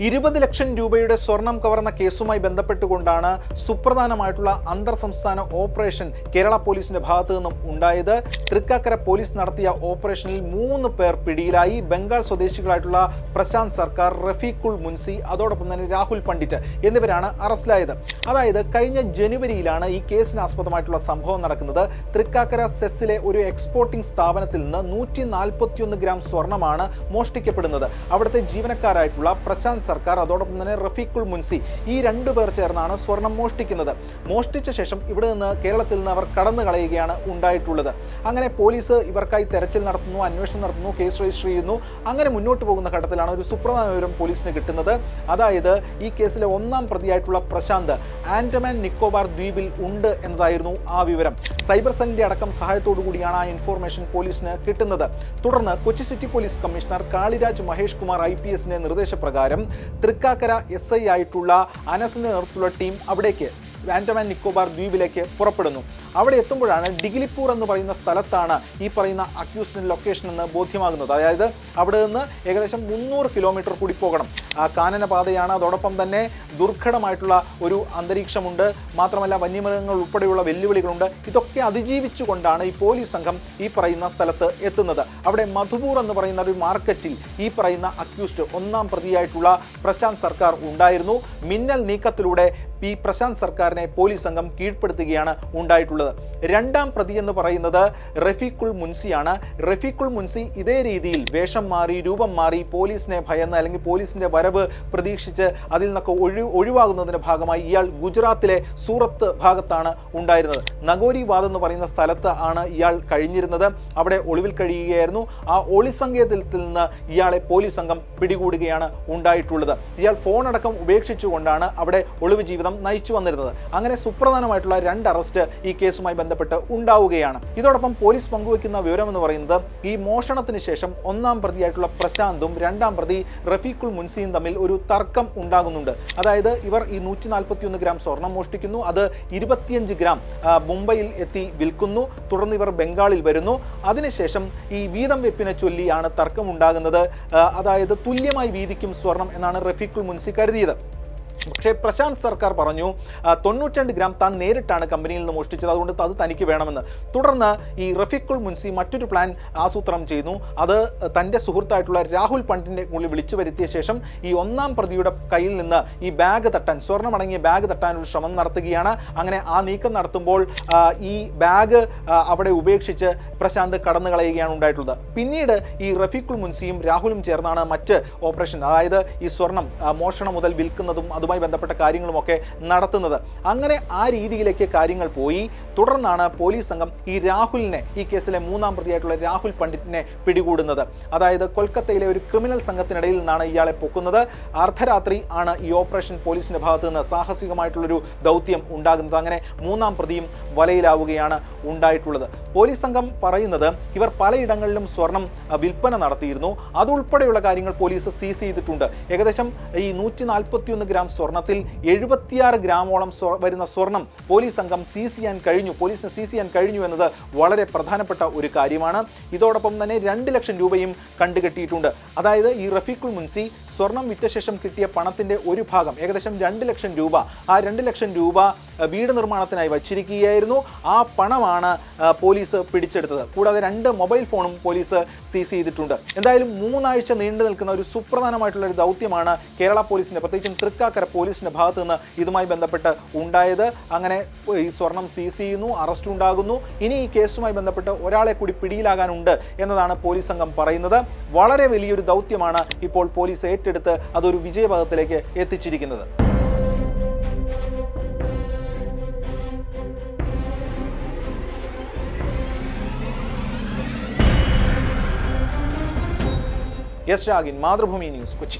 20 ലക്ഷം രൂപയുടെ സ്വർണം കവർന്ന കേസുമായി ബന്ധപ്പെട്ടുകൊണ്ടാണ് സുപ്രധാനമായിട്ടുള്ള അന്തർ സംസ്ഥാന ഓപ്പറേഷൻ കേരള പോലീസിന്റെ ഭാഗത്തു നിന്നും ഉണ്ടായത്. തൃക്കാക്കര പോലീസ് നടത്തിയ ഓപ്പറേഷനിൽ 3 പേർ പിടിയിലായി. ബംഗാൾ സ്വദേശികളായിട്ടുള്ള പ്രശാന്ത് സർക്കാർ, റഫീഖുൾ മുൻസി, അതോടൊപ്പം തന്നെ രാഹുൽ പണ്ഡിറ്റ് എന്നിവരാണ് അറസ്റ്റിലായത്. അതായത് കഴിഞ്ഞ ജനുവരിയിലാണ് ഈ കേസിന് ആസ്പദമായിട്ടുള്ള സംഭവം നടക്കുന്നത്. തൃക്കാക്കര സെസ്സിലെ ഒരു എക്സ്പോർട്ടിംഗ് സ്ഥാപനത്തിൽ നിന്ന് 141 ഗ്രാം സ്വർണമാണ് മോഷ്ടിക്കപ്പെടുന്നത്. അവിടുത്തെ ജീവനക്കാരായിട്ടുള്ള പ്രശാന്ത് സർക്കാർ, അതോടൊപ്പം തന്നെ റഫീഖുൾ മുൻസി, ഈ 2 പേർ ചേർന്നാണ് സ്വർണം മോഷ്ടിക്കുന്നത്. മോഷ്ടിച്ച ശേഷം ഇവിടെ നിന്ന് കേരളത്തിൽ നിന്ന് അവർ കടന്നു കളയുകയാണ് ഉണ്ടായിട്ടുള്ളത്. അങ്ങനെ പോലീസ് ഇവർക്കായി തെരച്ചിൽ നടത്തുന്നു, അന്വേഷണം നടത്തുന്നു, കേസ് രജിസ്റ്റർ ചെയ്യുന്നു. അങ്ങനെ മുന്നോട്ട് പോകുന്ന ഘട്ടത്തിലാണ് ഒരു സുപ്രധാന വിവരം പോലീസിന് കിട്ടുന്നത്. അതായത് ഈ കേസിലെ 1-ാം പ്രതിയായിട്ടുള്ള പ്രശാന്ത് ആൻഡമാൻ നിക്കോബാർ ദ്വീപിൽ ഉണ്ട് എന്നതായിരുന്നു ആ വിവരം. സൈബർ സെല്ലിന്റെ അടക്കം സഹായത്തോടു കൂടിയാണ് ആ ഇൻഫോർമേഷൻ പോലീസിന് കിട്ടുന്നത്. തുടർന്ന് Kochi city police commissioner Kaliraj Mahesh Kumar IPSന്റെ നിർദ്ദേശപ്രകാരം തൃക്കാക്കര SI ആയിട്ടുള്ള അനസിന്റെ നേതൃത്വത്തിലുള്ള ടീം അവിടേക്ക് ആൻഡമാൻ നിക്കോബാർ ദ്വീപിലേക്ക് പുറപ്പെടുന്നു. അവിടെ എത്തുമ്പോഴാണ് ഡിഗിലിപ്പൂർ എന്ന് പറയുന്ന സ്ഥലത്താണ് ഈ പറയുന്ന അക്യൂസ്ഡിന്റെ ലൊക്കേഷൻ എന്ന് ബോധ്യമാകുന്നത്. അതായത് അവിടെ നിന്ന് ഏകദേശം 300 കിലോമീറ്റർ കൂടി പോകണം. ആ കാനനപാതയാണ്. അതോടൊപ്പം തന്നെ ദുർഘടമായിട്ടുള്ള ഒരു അന്തരീക്ഷമുണ്ട്. മാത്രമല്ല വന്യമൃഗങ്ങൾ ഉൾപ്പെടെയുള്ള വെല്ലുവിളികളുണ്ട്. ഇതൊക്കെ അതിജീവിച്ചുകൊണ്ടാണ് ഈ പോലീസ് സംഘം ഈ പറയുന്ന സ്ഥലത്ത് എത്തുന്നത്. അവിടെ മധുപൂർ എന്ന് പറയുന്ന ഒരു മാർക്കറ്റിൽ ഈ പറയുന്ന അക്യൂസ്ഡ് 1-ാം പ്രതിയായിട്ടുള്ള പ്രശാന്ത് സർക്കാർ ഉണ്ടായിരുന്നു. മിന്നൽ നീക്കത്തിലൂടെ ഈ പ്രശാന്ത് സർക്കാരിനെ പോലീസ് സംഘം കീഴ്പ്പെടുത്തുകയാണ് ഉണ്ടായിട്ടുള്ളത്. 2-ാം പ്രതി എന്ന് പറയുന്നത് റഫീഖുൾ മുൻസിയാണ്. റഫീഖുൾ മുൻസി ഇതേ രീതിയിൽ വേഷം മാറി, രൂപം മാറി, പോലീസിനെ ഭയന്ന് അല്ലെങ്കിൽ പോലീസിന്റെ വരവ് പ്രതീക്ഷിച്ച് അതിൽ നിന്നൊക്കെ ഒഴിവാകുന്നതിന്റെ ഭാഗമായി ഇയാൾ ഗുജറാത്തിലെ സൂറത്ത് ഭാഗത്താണ് ഉണ്ടായിരുന്നത്. നഗോരിവാദ് എന്ന് പറയുന്ന സ്ഥലത്ത് ആണ് ഇയാൾ കഴിഞ്ഞിരുന്നത്. അവിടെ ഒളിവിൽ കഴിയുകയായിരുന്നു. ആ ഒളിസങ്കേതത്തിൽ നിന്ന് ഇയാളെ പോലീസ് സംഘം പിടികൂടുകയാണ് ഉണ്ടായിട്ടുള്ളത്. ഇയാൾ ഫോണടക്കം ഉപേക്ഷിച്ചുകൊണ്ടാണ് അവിടെ ഒളിവ് ജീവിതം നയിച്ചു വന്നിരുന്നത്. അങ്ങനെ സുപ്രധാനമായിട്ടുള്ള 2 അറസ്റ്റ് ഈ കേസുമായി ബന്ധപ്പെട്ട് ഉണ്ടാവുകയാണ്. ഇതോടൊപ്പം പോലീസ് പങ്കുവയ്ക്കുന്ന വിവരം എന്ന് പറയുന്നത് ഈ മോഷണത്തിന് ശേഷം 1-ാം പ്രതിയായിട്ടുള്ള പ്രശാന്തും 2-ാം പ്രതി റഫീഖുൾ മുൻസിയും തമ്മിൽ ഒരു തർക്കം ഉണ്ടാകുന്നുണ്ട്. അതായത് ഇവർ ഈ 141 ഗ്രാം സ്വർണം മോഷ്ടിക്കുന്നു. അത് 25 ഗ്രാം മുംബൈയിൽ എത്തി വിൽക്കുന്നു. തുടർന്ന് ഇവർ ബംഗാളിൽ വരുന്നു. അതിനുശേഷം ഈ വീതം വെപ്പിനെ ചൊല്ലിയാണ് തർക്കം ഉണ്ടാകുന്നത്. അതായത് തുല്യമായി വീതിക്കും സ്വർണം എന്നാണ് റഫീഖുൾ മുൻസി കരുതിയത്. പക്ഷേ പ്രശാന്ത് സർക്കാർ പറഞ്ഞു 92 ഗ്രാം താൻ നേരിട്ടാണ് കമ്പനിയിൽ നിന്ന് മോഷ്ടിച്ചത്, അതുകൊണ്ട് അത് തനിക്ക് വേണമെന്ന്. തുടർന്ന് ഈ റഫീഖുൾ മുൻസി മറ്റൊരു പ്ലാൻ ആസൂത്രണം ചെയ്യുന്നു. അത് തൻ്റെ സുഹൃത്തായിട്ടുള്ള രാഹുൽ പണ്ഡിറ്റിനെ ഉള്ളിൽ വിളിച്ചു വരുത്തിയ ശേഷം ഈ 1-ാം പ്രതിയുടെ കയ്യിൽ നിന്ന് ഈ ബാഗ് തട്ടാൻ, സ്വർണ്ണമടങ്ങിയ ബാഗ് തട്ടാൻ ഒരു ശ്രമം നടത്തുകയാണ്. അങ്ങനെ ആ നീക്കം നടത്തുമ്പോൾ ഈ ബാഗ് അവിടെ ഉപേക്ഷിച്ച് പ്രശാന്ത് കടന്നു കളയുകയാണ് ഉണ്ടായിട്ടുള്ളത്. പിന്നീട് ഈ റഫീഖുൾ മുൻസിയും രാഹുലും ചേർന്നാണ് മറ്റ് ഓപ്പറേഷൻ, അതായത് ഈ സ്വർണം മോഷണം മുതൽ വിൽക്കുന്നതും അതുമായി ബന്ധപ്പെട്ട കാര്യങ്ങളുമൊക്കെ നടത്തുന്നത്. അങ്ങനെ ആ രീതിയിലേക്ക് കാര്യങ്ങൾ പോയി. തുടർന്നാണ് പോലീസ് സംഘം ഈ രാഹുലിനെ, ഈ കേസിലെ 3-ാം പ്രതിയായിട്ടുള്ള രാഹുൽ പണ്ഡിറ്റിനെ പിടികൂടുന്നത്. അതായത് കൊൽക്കത്തയിലെ ഒരു ക്രിമിനൽ സംഘത്തിനിടയിൽ നിന്നാണ് ഇയാളെ പൊക്കുന്നത്. അർദ്ധരാത്രി ആണ് ഈ ഓപ്പറേഷൻ പോലീസിന്റെ ഭാഗത്ത് നിന്ന് സാഹസികമായിട്ടുള്ളൊരു ദൗത്യം ഉണ്ടാകുന്നത്. അങ്ങനെ 3-ാം പ്രതിയും വലയിലാവുകയാണ് ഉണ്ടായിട്ടുള്ളത്. പോലീസ് സംഘം പറയുന്നത് ഇവർ പലയിടങ്ങളിലും സ്വർണം വിൽപ്പന നടത്തിയിരുന്നു. അതുൾപ്പെടെയുള്ള കാര്യങ്ങൾ പോലീസ് സീസ് ചെയ്തിട്ടുണ്ട്. ഏകദേശം ഈ 141 ഗ്രാം സ്വർണത്തിൽ 76 ഗ്രാമോളം വരുന്ന സ്വർണം പോലീസ് സംഘം സീസ് ചെയ്യാൻ കഴിഞ്ഞു എന്നത് വളരെ പ്രധാനപ്പെട്ട ഒരു കാര്യമാണ്. ഇതോടൊപ്പം തന്നെ 2 ലക്ഷം രൂപയും കണ്ടുകെട്ടിയിട്ടുണ്ട്. അതായത് ഈ റഫീഖുൾ മുൻസി സ്വർണം വിറ്റ ശേഷം കിട്ടിയ പണത്തിന്റെ ഒരു ഭാഗം, ഏകദേശം 2 ലക്ഷം രൂപ, ആ 2 ലക്ഷം രൂപ വീട് നിർമ്മാണത്തിനായി വച്ചിരിക്കുകയായിരുന്നു. ആ പണമാണ് പോലീസ് പിടിച്ചെടുത്തത്. കൂടാതെ 2 മൊബൈൽ ഫോണും പോലീസ് സീസ് ചെയ്തിട്ടുണ്ട്. എന്തായാലും 3 ആഴ്ച നീണ്ടു നിൽക്കുന്ന ഒരു സുപ്രധാനമായിട്ടുള്ള ഒരു ദൗത്യമാണ് കേരള പോലീസിന്റെ, പ്രത്യേകിച്ചും തൃക്കാക്കര പോലീസിന്റെ ഭാഗത്ത് നിന്ന് ഇതുമായി ബന്ധപ്പെട്ട് ഉണ്ടായത്. അങ്ങനെ ഈ സ്വർണം സീസ് ചെയ്യുന്നു, അറസ്റ്റ് ഉണ്ടാകുന്നു. ഇനി ഈ കേസുമായി ബന്ധപ്പെട്ട് ഒരാളെ കൂടി പിടിയിലാകാനുണ്ട് എന്നതാണ് പോലീസ് സംഘം പറയുന്നത്. വളരെ വലിയൊരു ദൗത്യമാണ് ഇപ്പോൾ പോലീസ് ഏറ്റെടുത്ത് അതൊരു വിജയപഥത്തിലേക്ക് എത്തിച്ചിരിക്കുന്നത്. S Ragin, Mathrubhumi news, Kochi.